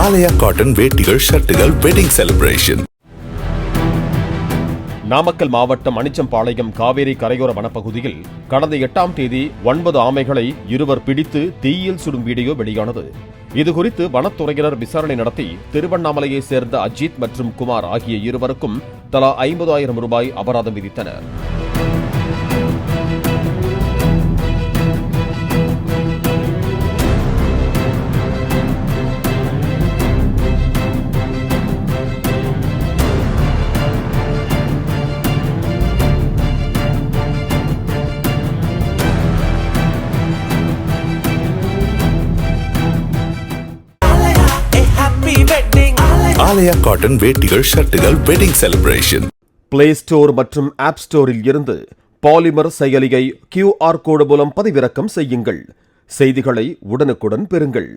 ஆலயா cotton வேட்டிகள் ஷர்ட்டுகள் wedding celebration. Namakkal மாவட்டம் அனிச்சம்பாளையம் காவேரி கரையோர வனப்பகுதியில் கடந்த 8ஆம் தேதி 9 ஆமைகளை இருவர் பிடித்து தீயில் சுடும் வீடியோ வெளியானது. இதுகுறித்து வனத்துறையினர் விசாரணை நடத்தி திருவண்ணாமலையை சேர்ந்த அஜித் மற்றும் குமார் ஆகிய இருவருக்கும் தலா 50,000 ரூபாய் அபராதம் விதித்தனர். ஆலயா காட்டன் வேட்டிகள் ஷர்ட்டுகள் வெட்டிங் செலிப்ரேஷன். பிளே ஸ்டோர் மற்றும் ஆப் ஸ்டோரில் இருந்து பாலிமர் செயலியை QR கோடு மூலம் பதிவிறக்கம் செய்யுங்கள். செய்திகளை உடனுக்குடன் பெறுங்கள்.